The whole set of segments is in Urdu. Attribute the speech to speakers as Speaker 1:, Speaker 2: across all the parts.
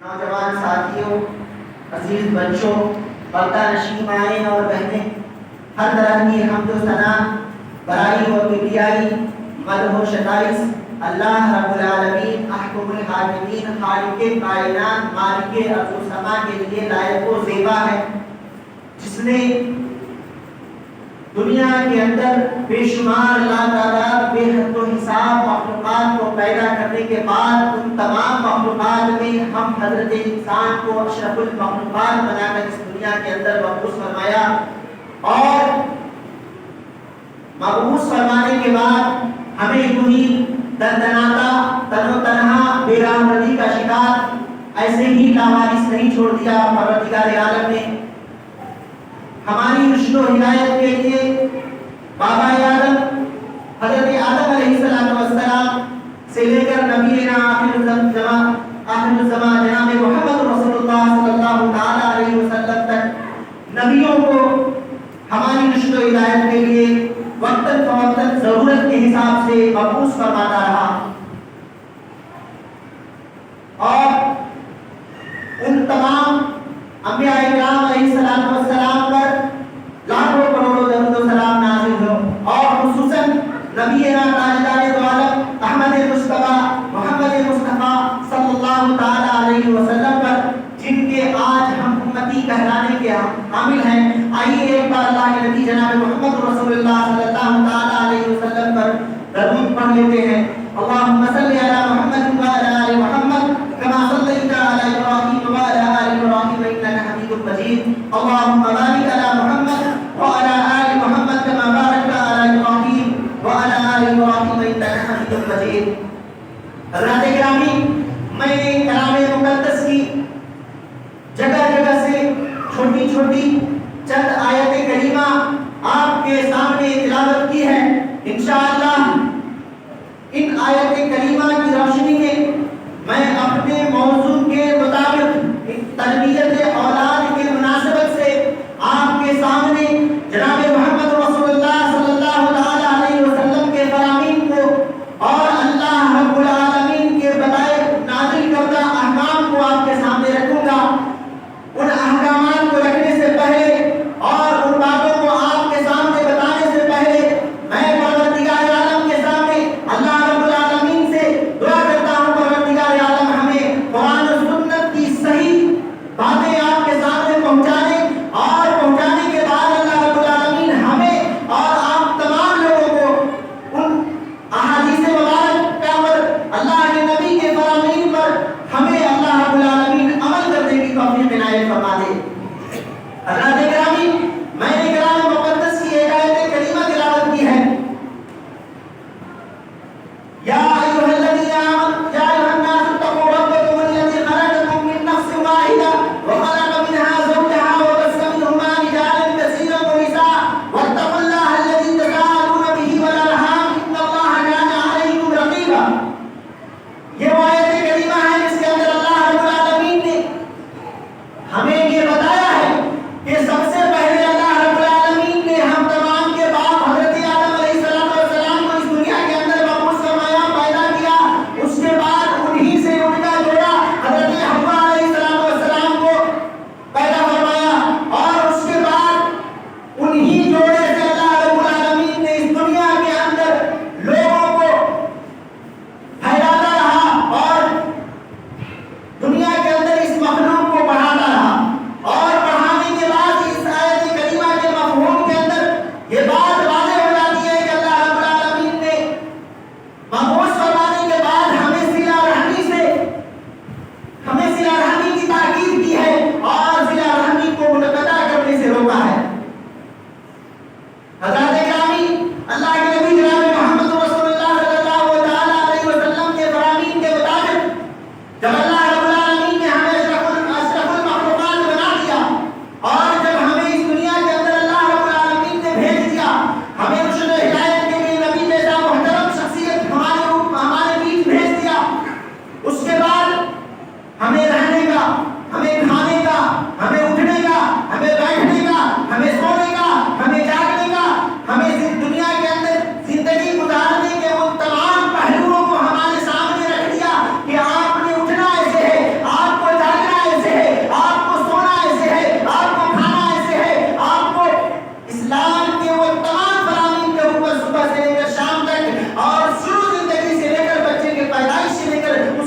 Speaker 1: نوجوان ساتھیوں، عزیز بچوں، پردہ نشین مائیں اور بہنیں، ہر طرح کی حمد و ثنا، بڑائی و کبریائی، مدح و ستائش اللہ رب العالمین احکم الحاکمین خالق کائنات مالک ارض و سما کے لیے لائق و زیبا ہے، جس نے دنیا کے اندر بے شمار لاتعداد بے حد و حساب مخلوقات کو پیدا کرنے کے بعد ان تمام مخلوقات میں ہم حضرت انسان کو اشرف المخلوقات بنا کر اس دنیا کے اندر مبعوث فرمایا، اور مبعوث فرمانے کے بعد ہمیں یوں ہی دندناتا تن و تنہا بے رحمتی کا شکار ایسے ہی لاوارث نہیں چھوڑ دیا۔ پروردگار عالم نے ہماری رشد و ہدایت کے لیے بابا آدم حضرت آدم علیہ السلام سے لے کر نبی آخر الزمان جناب محمد رسول اللہ صلی اللہ تعالی علیہ وسلم تک نبیوں کو ہماری رشد و ہدایت کے لیے وقتاً فوقتاً ضرورت کے حساب سے مبعوث فرماتا رہا، اور ان تمام انبیاء کرام علیہ السلام پر لاکھوں کروڑوں درود و سلام نازل ہو، اور خصوصاً نبینا تاجدار دو عالم احمد مصطفیٰ محمد مصطفیٰ صلی اللہ تعالی علیہ وسلم پر، جن کے آج ہم امتی کہلانے کے حامل ہیں۔ آئیے ایک بار اللہ کے نبی جناب محمد رسول اللہ صلی اللہ تعالی علیہ وسلم پر درود پڑھ لیتے ہیں۔ اللہم صلی علی محمد وعلی آل محمد کما صلیت علی ابراہیم وعلی آل ابراہیم انک حمید مجید۔ اللہم بارک علی محمد وعلی آل محمد کما بارکت علی ابراہیم وعلی آل ابراہیم انک حمید مجید۔ حضرات گرامی، میں کلام مقدس کی جگہ جگہ سے چھوٹی چھوٹی چند آیت کریمہ آپ کے سامنے تلاوت کی ہے۔ انشاءاللہ ان آیت کریمہ کی روشنی میں اپنے موضوع کے مطابق تربیت اولاد کے مناسبت سے آپ کے سامنے جناب محمد رسول اللہ صلی اللہ تعالی علیہ وسلم کے فرامین کو اور اللہ رب العالمین کے بتائے نازل کردہ احکام کو آپ کے سامنے رکھوں گا۔ ان احکامات کو رکھنے سے پہلے اور ان باتوں کو آپ کے سامنے بتانے سے پہلے میں پروردگار عالم کے سامنے اللہ رب العالمین سے دعا کرتا ہوں، پروردگار عالم ہمیں قرآن و سنت کی صحیح باتیں آپ کے سامنے پہنچانے، اور پہنچانے کے بعد اللہ رب العالمین ہمیں اور آپ تمام لوگوں کو ان احادیث مبارک پر اللہ کے نبی کے فرامین پر ہمیں اللہ رب العالمین عمل کرنے کی توفیق عنایت فرما دے۔ حضرات گرامی، میں نے کلام مقدس کی ایک آیت کریمہ تلاوت کی ہے۔ یا ایھا الذین آمنوا یا ایھا الناس اتقوا ربکم الذی خلقکم من نفس واحدہ وخلق منها زوجها وبث منہما رجالا کثیرا ونساء واتقوا اللہ الذی تساءلون به والارحام ان اللہ کان علیکم رقیبا۔ یہ وہ آیت کریمہ ہے جس کے اندر اللہ رب العالمین نے ہمیں یہ بتایا ہے کہ سب سے پہلے اللہ رب العالمین نے ہم تمام کے باپ حضرت آدم علیہ السلام کو اس دنیا کے اندر مبعوث فرمایا، پیدا کیا۔ اس کے بعد انہی سے ان کا جوڑا حضرت حوا علیہ السلام کو پیدا فرمایا، اور اس کے بعد انہی جوڑے سے اللہ رب العالمین نے اس دنیا کے اندر لوگوں کو پھیلاتا رہا، اور دنیا کے اندر اس مخلوق کو بڑھاتا رہا، اور بڑھانے کے بعد اس آیت کریمہ کے مفہوم کے اندر یہ بات واضح ہو جاتی ہے کہ اللہ رب العالمین نے مبعوث فرمانے کے بعد ہمیں صلہ رحمی کی تاکید کی ہے، اور صلہ رحمی کو منقطع کرنے سے روکا ہے۔ حضرات گرامی، اللہ کے نبی جناب محمد رسول اللہ صلی اللہ تعالی علیہ وسلم کے فرامین کے مطابق جب اللہ رب العالمین نے ہمیں اشرف المخلوقات بنا دیا، اور جب ہمیں اس دنیا کے اندر اللہ رب العالمین نے بھیج دیا، ہمیں رشد و ہدایت کے لیے نبی جیسا محترم شخصیت ہمارے بیچ بھیج دیا، اس کے بعد ہمیں رہنے کا، ہمیں کھانے کا، ہمیں اٹھنے کا، ہمیں بیٹھنے کا، ہمیں سونے کا، ہمیں جاگنے کا، ہمیں دنیا کے اندر زندگی گزارنے کے ان تمام پہلوؤں کو ہمارے سامنے رکھ دیا کہ آپ نے اٹھنا ہے،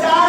Speaker 1: 4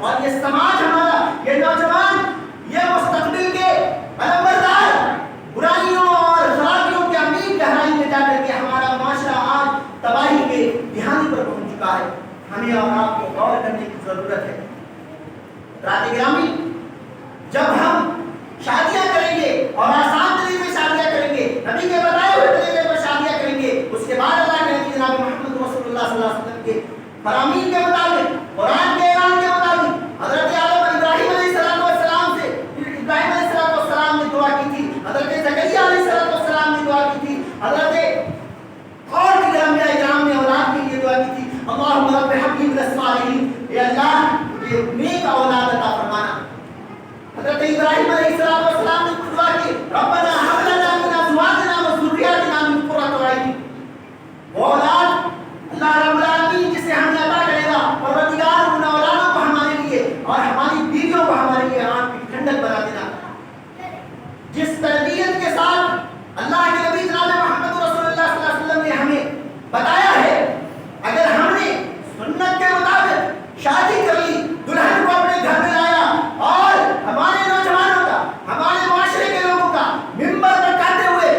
Speaker 1: اور یہ سماج ہمارا، یہ نوجوان، یہ مستقبل کے علمبردار برائیوں اور خرابیوں کے عمیق گہرائی میں جا کر کے ہمارا معاشرہ آج تباہی کے دہانے پر پہنچ چکا ہے. ہمیں اور آپ کو غور کرنے کی ضرورت ہے. حضرات گرامی، جب ہم شادیاں کریں گے اور آسان طریقے سے شادیاں کریں گے، نبی کے بتائے ہوئے طریقے پر شادیاں کریں گے، اس کے بعد اللہ کے نبی جناب محمد رسول اللہ صلی اللہ علیہ وسلم کے فرامین کے مطابق، قرآن کے اعلان کے مطابق حضرت آدم ابراہیم علیہ السلام سے ابراہیم علیہ السلام نے دعا کی تھی، حضرت زکریا علیہ السلام نے دعا کی تھی، حضرت اور دیگر انبیاء کرام نے اولاد کے لیے دعا کی تھی. اللہم رب حب لی من الصالحین، اے اللہ مجھے نیک اولاد عطا فرمانا. حضرت ابراہیم علیہ السلام نے دعا کی، ربنا هب لنا من ازواجنا وذرياتنا من قرۃ اعین. وہ اولاد اللہ رب العالمین جسے ہمیں عطا کرے گا، پروردگار ان اولادوں کو ہمارے لیے اور ہماری بیویوں کو ہمارے لیے آنکھ کی ٹھنڈک بنا دینا. جس تربیت کے ساتھ اللہ کے نبی جناب محمد رسول اللہ صلی اللہ علیہ وسلم نے ہمیں بتایا ہے، اگر ہم نے سنت کے مطابق شادی کر لی، دلہن کو اپنے گھر میں لایا اور ہمارے نوجوانوں کا، ہمارے معاشرے کے لوگوں کا ممبر پر کہتے ہوئے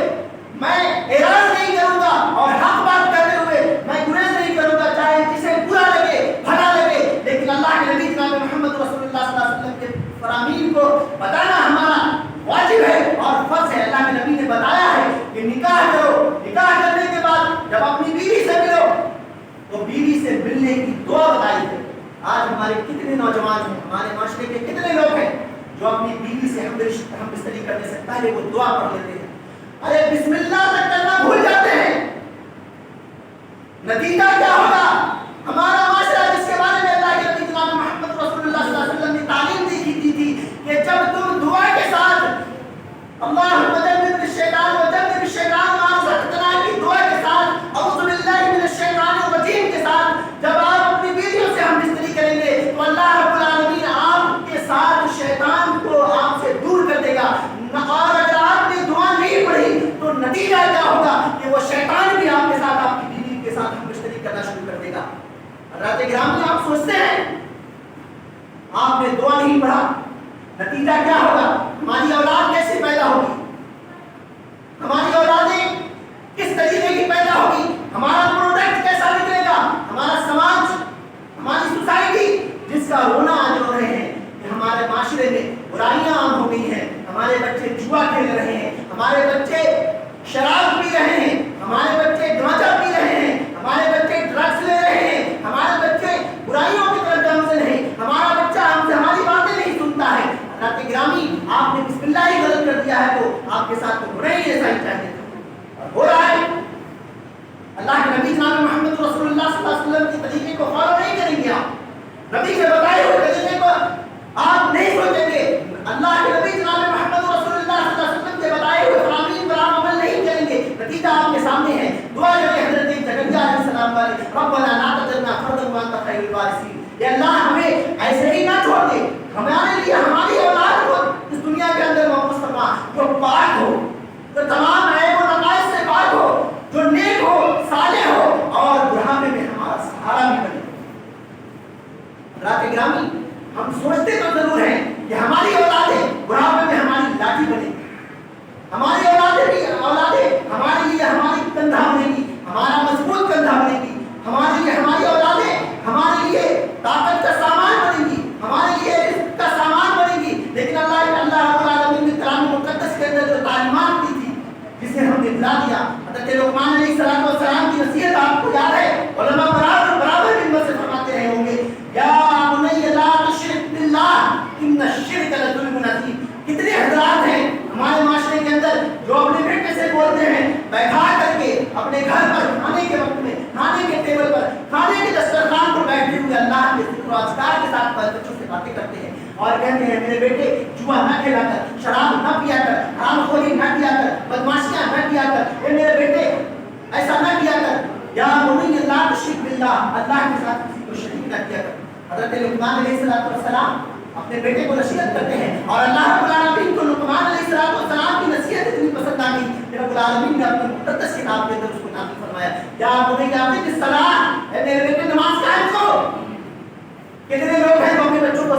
Speaker 1: میں اعراض نہیں کروں گا اور حق بات کرتے ہوئے میں گریز نہیں کروں گا، چاہے جسے برا لگے بھلا لگے، لیکن اللہ کے نبی جناب محمد رسول اللہ صلی اللہ علیہ وسلم کے فرامین کو بتانا ہمارا واجب ہے اور فرض ہے. اللہ کے نبی نے بتایا ہے کہ نکاح کرو، نکاح کرنے کے بعد جب اپنی بیوی سے ملو تو بیوی سے ملنے کی دعا بتائی ہے. آج ہمارے کتنے نوجوان ہیں، ہمارے معاشرے کے کتنے لوگ ہیں جو اپنی بیوی سے ہم بستری کرنے سے پہلے وہ دعا پڑھ لیتے ہیں، ارے بسم اللہ تک کرنا بھول جاتے ہیں. نتیجہ کیا ہوگا؟ ہمارا معاشرہ جس کے بارے میں اللہ کے نبی جناب محمد رسول اللہ صلی اللہ علیہ وسلم نے تعلیم دی تھی کہ جب تم دعا کے ساتھ اللہم جنبنا الشیطان وجنب الشیطان ما رزقتنا کی دعا کے ساتھ، اعوذ باللہ من الشیطان الرجیم کے ساتھ جب آپ اپنی بیویوں سے ہم بستری کریں گے تو اللہ رب العالمین آپ کے ساتھ شیطان کو آپ سے دور کر دے گا. اور اگر آپ نے دعا نہیں پڑھی تو نتیجہ کیا ہوگا کہ وہ شیطان بھی آپ کے ساتھ، آپ کی بیوی کے ساتھ ہم بستری کرنا شروع کر دے گا. حضرات گرامی، آپ سوچتے ہیں آپ نے دعا نہیں پڑھا، نتیجہ کیا ہوگا؟ ہماری اولاد کیسے پیدا ہوگی؟ ہماری اولادیں کس طریقے کی پیدا ہوگی؟ ہمارا پروڈکٹ کیسا نکلے گا؟ ہمارا سماج، ہماری سوسائٹی جس کا رونا آج رو رہے ہیں کہ ہمارے معاشرے میں برائیاں عام ہو گئی ہیں، ہمارے بچے جوا کھیل رہے ہیں، ہمارے بچے شراب پی رہے ہیں، ہمارے بچے گانجا پی رہے ہیں، ہمارے بچے ڈرگس لے رہے ہیں، ہمارے بچے برائیوں کی طرف گامزن ہیں، ہمارا بچہ ہم سے ہماری باتیں نہیں سنتا ہے. حضرات گرامی، آپ نے بسم اللہ ہی غلط کر دیا ہے تو آپ کے ساتھ تو ہونا ہی ایسا ہی چاہیے تھا اور ہو رہا ہے. اللہ کے نبی جناب محمد رسول اللہ صلی اللہ علیہ وسلم کے طریقے کو فالو نہیں کریں گے، آپ نبی کے بتائے ہوئے طریقے کو آپ نہیں سوچیں گے، اللہ کے نبی جناب محمد رسول اللہ صلی اللہ علیہ وسلم کے بتائے ہوئے فرامین پر آپ عمل نہیں کریں گے، نتیجہ آپ کے سامنے ہے. دعا کریں حضرت زکریا علیہ السلام والے، ربنا لا تذرنا فردا وانت خیر الوارثین. اے اللہ ہمیں ایسے ہی نہ چھوڑ دے، ہمارے لیے ہماری اولاد کو اس دنیا کے اندر محفوظ فرما، جو پاک ہو، جو تمام عیب و نقائص سے پاک ہو، جو نیک ہو، صالح ہو اور بڑھاپے میں ہمارا سہارا بھی بنے. حضرات گرامی، ہم سوچتے تو ضرور ہیں کہ ہماری اولادیں بڑھاپے میں ہماری لاٹھی بنے، ہماری اولادیں ہمارے لیے ہماری کندھا بنے گی، ہمارا مضبوط کندھا بنے گی، ہماری اولادیں ہمارے لیے طاقت کا سامان بنے گی، ہمارے لیے رزق کا سامان بنے گی. لیکن اللہ رب العالمین نے کلام مقدس کے اندر جو تعلیمات دی تھی جسے ہم نے بلا دیا، حضرت لقمان علیہ السلام کی نصیحت آپ کو یاد ہے، علماء برابر منبر سے فرماتے رہے ہوں گے، یا بنی لا تشرک باللہ ان الشرک لظلم عظیم. کتنے حضرات ہیں ہمارے معاشرے کے اندر جو اپنے بیٹے سے بولتے ہیں، بیٹھا کر کے اپنے گھر پر کھانے کے وقت میں، کھانے کے ٹیبل پر، کھانے کے دسترخوان پر بیٹھے ہوئے اللہ کے ذکر و اذکار کے ساتھ بچوں سے باتیں کرتے ہیں اور کہتے ہیں میرے بیٹے جوا نہ کھیلا کر، شراب نہ پیا کر، حرام خوری نہ کیا کر، بدماشیاں نہ کیا کر، اے میرے بیٹے ایسا نہ کیا کر، یا بنی لا تشرک باللہ، اللہ کے ساتھ کسی کو شریک نہ کیا کر. حضرت لقمان علیہ السلام اپنے بیٹے کو نصیحت کرتے ہیں اور اللہ رب العالمین کو لقمان علیہ السلام کی نصیحت اتنی پسند آ گئی کہ رب العالمین نے اپنی مقدس کتاب کے اندر اس کو نازل فرمایا، یا بنی اقم الصلاۃ، اے میرے بیٹے نماز قائم کرو. کتنے لوگ ہیں جو اپنے بچوں کو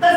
Speaker 1: 10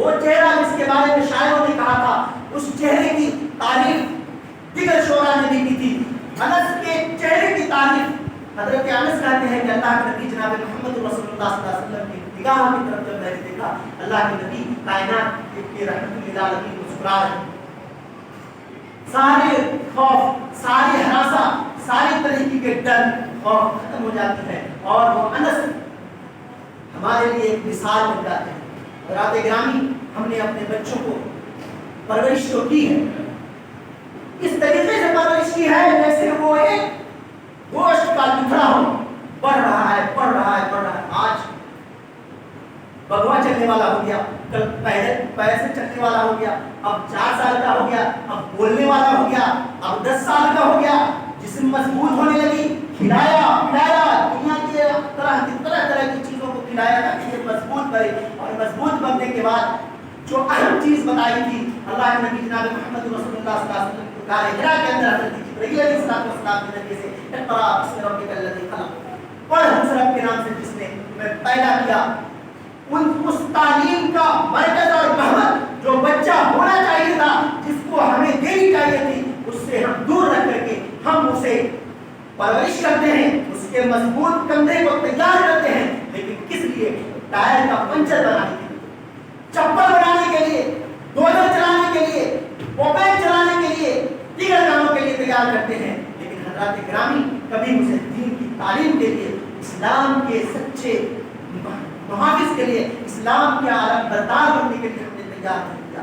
Speaker 1: وہ چہرہ جس کے بارے میں شاعروں نے کہا تھا، اس چہرے کی تعریف دیگر شعراء نے بھی کی تھی۔ انس کے چہرے کی تعریف حضرت انس کہتے ہیں کہ اللہ کے نبی جناب محمد رسول اللہ صلی اللہ علیہ وسلم کی نگاہوں کی طرف جب میں نے دیکھا، اللہ کے نبی کائنات کے رحمت للعالمین مسکرا رہے، سارے خوف، ساری ہراساں، ساری طریقے کے ڈر خوف ختم ہو جاتی ہے، اور وہ انس ہمارے لیے ایک مثال بن جاتے ہیں۔ حضرات گرامی، ہم نے اپنے بچوں کو پرورش تو کی ہے، اس طریقے سے پرورش کی ہے جیسے وہ ایک گوشت کا ٹکڑا ہو، پڑھ رہا ہے پڑھ رہا ہے پڑھ رہا ہے۔ آج بگوا چلنے والا ہو گیا، کل پیر سے چلنے والا ہو گیا، اب 4 سال کا ہو گیا، اب بولنے والا ہو گیا، اب 10 سال کا ہو گیا، جسم مضبوط ہونے لگی، کھلایا پلایا، دنیا کی طرح کی چیزوں کو کھلایا تاکہ یہ مضبوط بنے، اور مضبوط بننے کے بعد جو اہم چیز بتائی تھی اللہ کے نبی جناب محمد رسول اللہ صلی اللہ علیہ وسلم کو غار حرا کے اندر حضرت جبرائیل علیہ السلام کے ذریعے سے اقرا بسم ربک الذی خلق، پڑھ اس رب کے نام سے جس نے تمہیں پیدا کیا، اس تعلیم کا مرکز اور محور جو بچہ ہونا چاہیے تھا، جس کو ہمیں دینی چاہیے تھی، اس سے ہم دور رکھ کر کے ہم اسے پرورش کرتے ہیں، اس کے مضبوط کندھے کو تیار کرتے ہیں، لیکن کس لیے؟ ٹائر کا پنچر بنانے کے لیے، چپل بنانے کے لیے، ڈولر چلانے کے لیے، موبائل چلانے کے لیے، دیگر کاموں کے لیے تیار کرتے ہیں، لیکن حضرات گرامی کبھی اسے دین کی تعلیم کے لیے، اسلام کے سچے محافظ کے لیے، اسلام کے عالم بردار بننے کے لیے ہم نے تیار نہیں کیا۔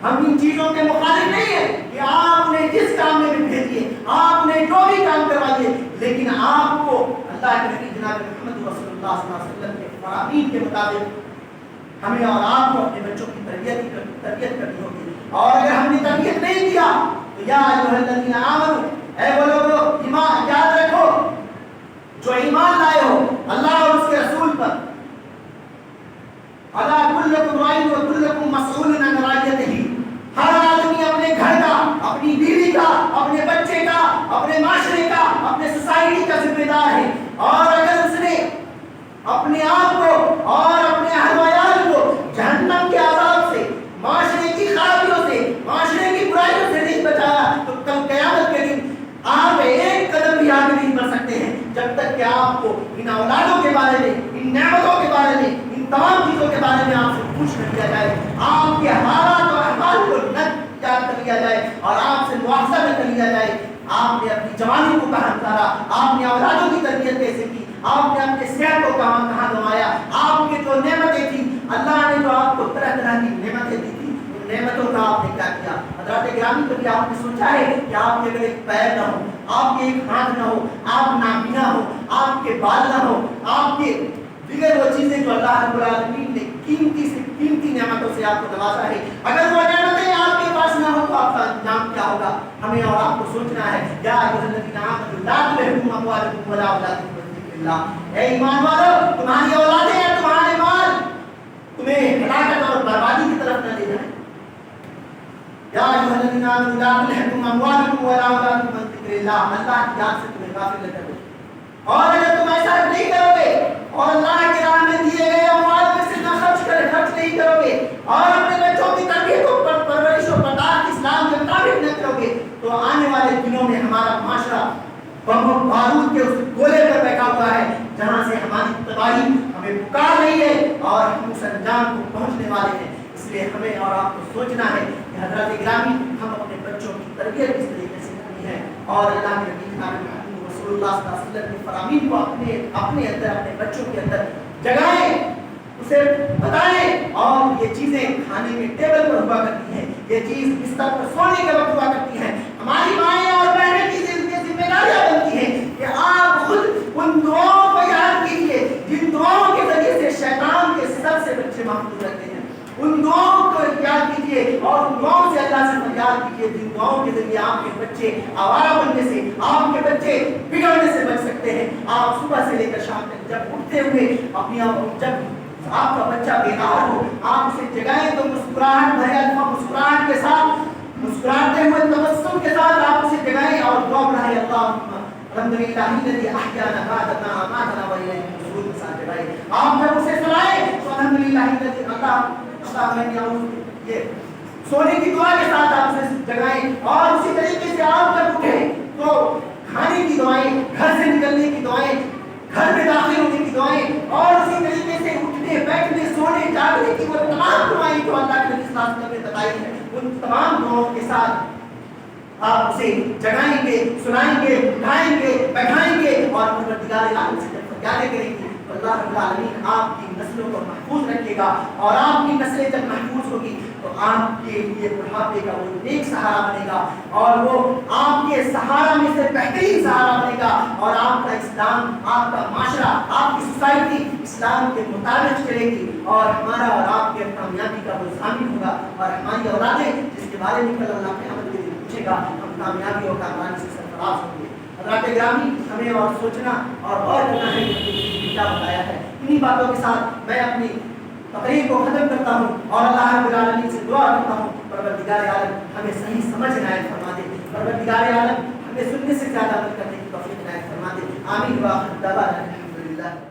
Speaker 1: ہم ان چیزوں کے مخالف نہیں ہیں کہ آپ نے جس کام میں بھی بھیجیے، آپ نے جو بھی کام کروائیے، لیکن آپ کو اللہ کے نبی جناب محمد رسول اللہ صلی اللہ علیہ وسلم کے فرامین کے مطابق ہمیں اور آپ کو اپنے بچوں کی تربیت کرنی ہوگی، اور اگر ہم نے تربیت نہیں کیا تو یا ایھا الذین آمنوا، اے وہ لوگوں ایمان یاد رکھو جو ایمان لائے ہو اللہ اور اس کے رسول پر، الا کلکم راع و کلکم مسئول عن رعیتہ، ہر آدمی اپنے گھر کا، اپنی بیوی کا، اپنے بچے کا، اپنے معاشرے کا، اپنے سوسائٹی کا ذمہ دار ہے، اور اگر اس نے اپنے آپ کو اور اپنے اہل و عیال کو جہنم کے عذاب سے، معاشرے کی خرابیوں سے، معاشرے کی برائیوں سے نہیں بچایا تو کل قیامت کے دن آپ ایک قدم بھی آگے نہیں بڑھ سکتے ہیں، جب تک کہ آپ کو ان اولادوں کے بارے میں، ان نعمتوں کے بارے میں، ان تمام چیزوں کے بارے میں آپ سے پوچھ نہ لیا جائے، آپ کے حالات اور احوال کو نہ یاد کر لیا جائے اور آپ سے مواخذہ نہ کر لیا جائے۔ آپ نے اپنی جوانی کو کہاں گزارا، آپ نے اولادوں کی تربیت کیسے کی، آپ نے اپنے صحت کو کہاں گنوایا، آپ کی جو نعمتیں تھیں، اللہ نے جو آپ کو طرح طرح کی نعمتیں دی تھی، ان نعمتوں کا آپ نے کیا کیا؟ حضرات گرامی، کبھی آپ نے سوچا ہے کہ آپ کے اگر ایک پیر نہ ہو، آپ کے ایک ہاتھ نہ ہو، آپ نابینا ہو، آپ کے بال نہ ہو، آپ کے دیگر وہ چیزیں جو اللہ رب العالمین نے قیمتی سے قیمتی نعمتوں سے آپ کو نوازا ہے، اگر وہ نعمتیں آپ کے پاس نہ ہو تو آپ کا انجام کیا ہوگا؟ ہمیں اور آپ کو سوچنا ہے۔ یا ایھا الذین آمنوا لا تلہکم اموالکم ولا اولادکم عن ذکر اللہ، اے ایمان والو، تمہاری اولادیں اور تمہارے مال تمہیں ہلاکت اور بربادی کی طرف نہ لے جائیں۔ یا ایھا الذین آمنوا لا تلہکم اموالکم ولا اولادکم عن ذکر اللہ، اللہ کی یاد سے تمہیں غافل نہ کر دے۔ اور اگر تم ایسا نہیں کرو گے اور اللہ کے راہ میں دیے گئے اموال میں سے نہ خرچ نہیں کرو گے اور اپنے بچوں کی تربیت و پرورش و پرداخت اسلام کے مطابق نہ کرو گے تو آنے والے دنوں میں ہمارا معاشرہ بم و بارود کے اس گولے پر بیٹھا ہوا ہے جہاں سے ہماری تباہی ہمیں پکار رہی ہے اور ہم اس انجام کو پہنچنے والے ہیں۔ اس لیے ہمیں اور آپ کو سوچنا ہے کہ حضرات گرامی، ہم اپنے بچوں کی تربیت کس طریقے سے کرنی ہے، اور اللہ کے نبی رسول اللہ صلی اللہ علیہ وسلم کی فرامین کو اپنے اندر، اپنے بچوں کے اندر جگائیں، اسے بتائیں، اور یہ چیزیں کھانے کے ٹیبل پر ہوا کرتی ہیں، یہ چیز بستر پر سونے کے وقت ہوا کرتی ہیں۔ ہماری مائیں اور بہنیں کی ذمہ داریاں بنتی ہیں کہ آپ خود ان دعاؤں کو یاد کیجیے جن دعاؤں کے ذریعے سے شیطان کے سر سے بچے محفوظ رہتے ہیں، ان دعاؤں کو یاد کیجیے اور ان دعاؤں سے اللہ سے فریاد کیجیے جن دعاؤں کے ذریعے آپ کے بچے آوارہ بننے سے، آپ کے بچے بگڑنے سے بچ سکتے ہیں۔ آپ صبح سے لے کر شام تک جب اٹھتے ہوئے جب آپ کا بچہ بیدار ہو، آپ اسے جگائیں تو مسکراہٹ بھرے الفاظ، مسکراہٹ کے ساتھ، مسکراتے ہوئے تبسم کے ساتھ آپ اسے جگائیں اور دعا پڑھائیں، اللہم الحمدللہ الذی احیانا بعد ما اماتنا والیہ النشور کے ساتھ جگائیں۔ آپ جب اسے سنائیں تو الحمدللہ الذی اللہ بادشاہ میں یہ سونے کی دعا کے ساتھ آپ سے جگائیں اور اسی طریقے سے آپ جب اٹھیں تو کھانے کی دعائیں، گھر سے نکلنے کی دعائیں، گھر میں داخل ہونے کی دعائیں اور اسی طریقے سے اٹھنے بیٹھنے سونے جاگنے کی وہ تمام دعائیں جو اللہ کے نبی صلی اللہ علیہ وسلم نے بتائی ہیں، ان تمام دعاؤں کے ساتھ آپ اسے جگائیں گے، سنائیں گے، اٹھائیں گے، بیٹھائیں گے اور پروردگار عالم سے جب فریادیں کریں گے تو اللہ رب العالمین آپ کی نسلوں کو محفوظ رکھے گا اور آپ کی نسلیں جب محفوظ ہوگی تو آپ کے لیے بڑھاپے کا وہ نیک سہارا بنے گا اور وہ آپ کے سہارا میں سے بہترین سہارا بنے گا اور آپ کا اسلام، آپ کا معاشرہ، آپ کی سوسائٹی اسلام کے مطابق چلے گی اور ہمارا اور آپ کے کامیابی کا وہ ضامن ہوگا اور ہماری اولادیں جس کے بارے میں کل اللہ کے عمل کے لیے پوچھے گا ہم کامیابی اور کامرانی سے سرفراز ہوں گے۔ حضرات گرامی، ہمیں اور سوچنا اور غور کرنا ہے کہ کیا بتایا ہے۔ انہی باتوں کے ساتھ میں اپنی تقریر کو ختم کرتا ہوں اور اللہ رب العالمین سے دعا کرتا ہوں پروردگار عالم ہمیں صحیح سمجھ عنایت فرما دے، پروردگار عالم ہمیں سننے سے زیادہ عمل کرنے کی توفیق عنایت فرما دے۔ آمین۔ وآخر دعوانا الحمدللہ۔